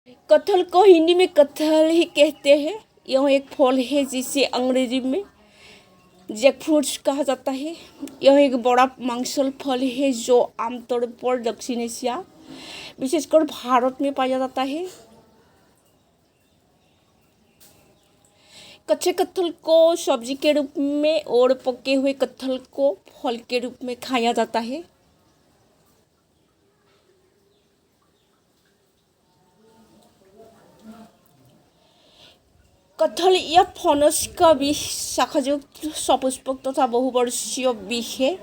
कटहल को हिंदी में कटहल ही कहते हैं। यह एक फल है जिसे अंग्रेजी में जैकफ्रूट कहा जाता है। यह एक बड़ा मांसल फल है जो आमतौर पर दक्षिण एशिया, विशेषकर भारत में पाया जाता है। कच्चे कटहल को सब्जी के रूप में और पके हुए कटहल को फल के रूप में खाया जाता है। कटहल या फणस का बीज शाखायुक्त सपुष्पक तथा बहुवर्षीय बीज है।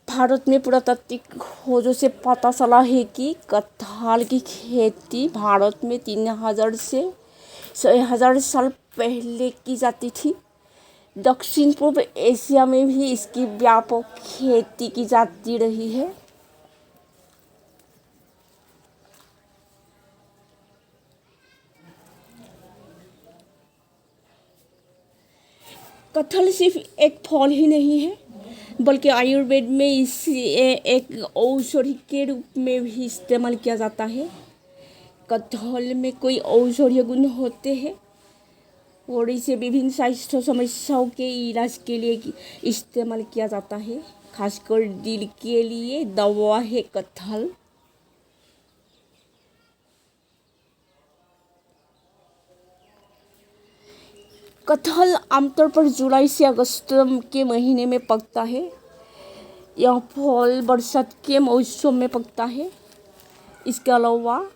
भारत में पुरातात्विक खोजों से पता चला है कि कटहल की खेती भारत में 3000 से 6000 साल पहले की जाती थी। दक्षिण पूर्व एशिया में भी इसकी व्यापक खेती की जाती रही है। कटहल सिर्फ एक फल ही नहीं है, बल्कि आयुर्वेद में इसे एक औषधि के रूप में भी इस्तेमाल किया जाता है। कटहल में कोई औषधीय गुण होते हैं और इसे विभिन्न स्वास्थ्य समस्याओं के इलाज के लिए इस्तेमाल किया जाता है। खासकर दिल के लिए दवा है कटहल। कटहल आमतौर पर जुलाई से अगस्त के महीने में पकता है। यह फल बरसात के मौसम में पकता है। इसके अलावा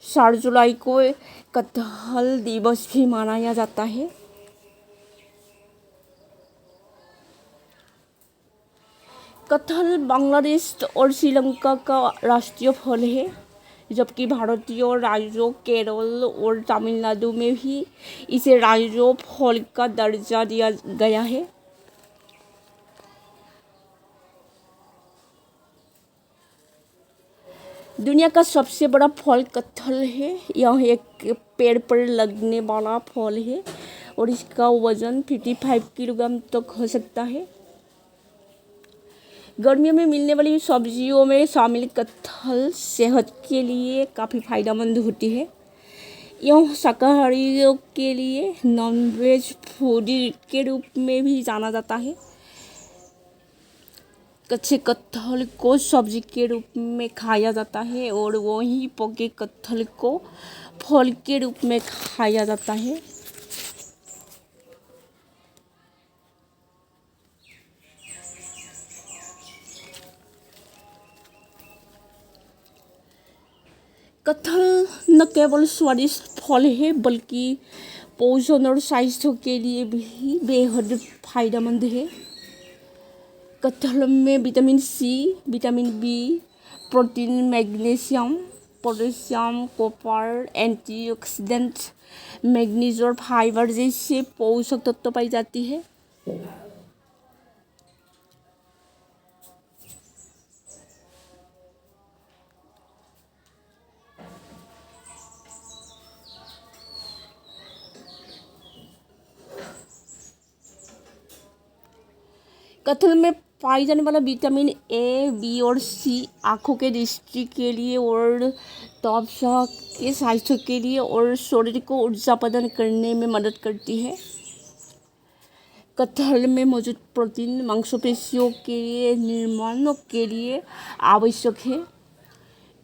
4 जुलाई को कटहल दिवस भी मनाया जाता है। कटहल बांग्लादेश और श्रीलंका का राष्ट्रीय फल है, जबकि भारतीय राज्यों केरल और तमिलनाडु में भी इसे राज्य फल का दर्जा दिया गया है। दुनिया का सबसे बड़ा फल कटहल है। यह एक पेड़ पर लगने वाला फल है और इसका वजन 55 किलोग्राम तक हो सकता है। गर्मियों में मिलने वाली सब्जियों में शामिल कटहल सेहत के लिए काफ़ी फायदेमंद होती है। यह शाकाहारियों के लिए नॉनवेज फूड के रूप में भी जाना जाता है। कच्चे कटहल को सब्जी के रूप में खाया जाता है और वहीं पके कटहल को फल के रूप में खाया जाता है। कटहल न केवल स्वादिष्ट फल है, बल्कि पोषण और स्वास्थ्य के लिए भी बेहद फायदेमंद है। कटहल में vitamin C, vitamin B, protein, magnesium, potassium, copper, antioxidant, manganese और फाइबर जैसे पोषक तत्व पाई जाती है। कटहल में पाई जाने वाला विटामिन ए, बी और सी आँखों के दृष्टि के लिए और त्वचा के स्वास्थ्य के लिए और शरीर को ऊर्जा प्रदान करने में मदद करती है। कटहल में मौजूद प्रोटीन मांसपेशियों के निर्माण के लिए आवश्यक है।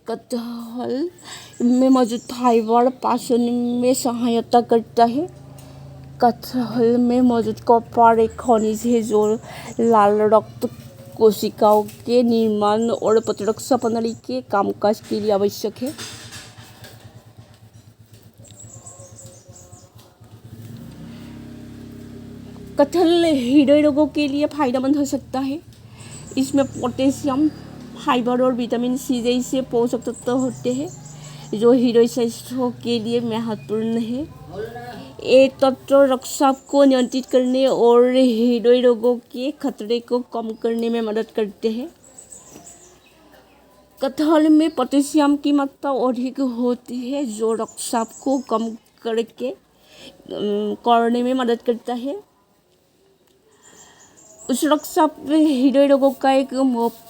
कटहल में मौजूद फाइबर पाचन में सहायता करता है। कटहल में मौजूद कॉपर एक खनिज है जो लाल रक्त कोशिकाओं के निर्माण और प्रतिरक्षा प्रणाली के कामकाज के लिए आवश्यक है। कटहल हृदय रोगों के लिए फायदेमंद हो सकता है। इसमें पोटेशियम, फाइबर और विटामिन सी जैसे पोषक तत्व होते हैं जो हृदय स्वास्थ्य के लिए महत्वपूर्ण है। ये तत्व रक्तचाप को नियंत्रित करने और हृदय रोगों के खतरे को कम करने में मदद करते हैं। कटहल में पोटेशियम की मात्रा अधिक होती है जो रक्तचाप को कम करने में मदद करता है। उच्च रक्तचाप हृदय रोगों का एक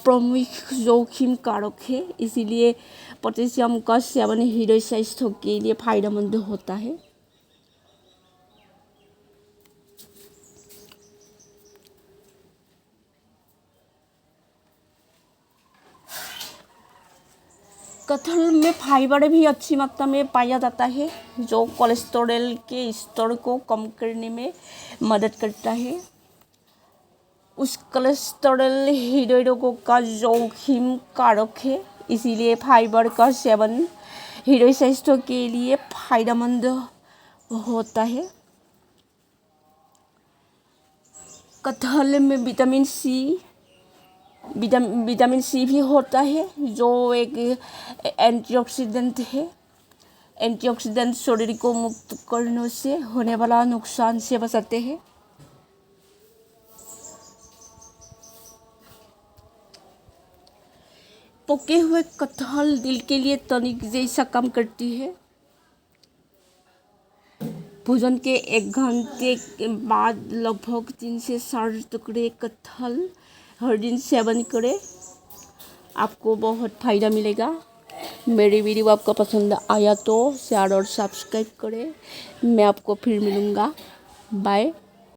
प्रमुख जोखिम कारक है, इसीलिए पोटेशियम का सेवन हृदय स्वास्थ्य के लिए फायदेमंद होता है। कटहल में फाइबर भी अच्छी मात्रा में पाया जाता है जो कोलेस्ट्रॉल के स्तर को कम करने में मदद करता है। उस कोलेस्ट्रॉल हृदय रोगों का जोखिम कारक है, इसीलिए फाइबर का सेवन हृदय स्वास्थ्य के लिए फायदेमंद होता है। कटहल में विटामिन सी भी होता है जो एक एंटीऑक्सीडेंट है। एंटीऑक्सीडेंट शरीर को मुक्त करने से होने वाला नुकसान से बचाते हैं। पके हुए कटहल दिल के लिए टॉनिक जैसा काम करती है। भोजन के 1 घंटे के बाद लगभग 3 से 4 टुकड़े कटहल हर दिन सेवन करें, आपको बहुत फ़ायदा मिलेगा। मेरी वीडियो आपको पसंद आया तो शेयर और सब्सक्राइब करें। मैं आपको फिर मिलूँगा। बाय।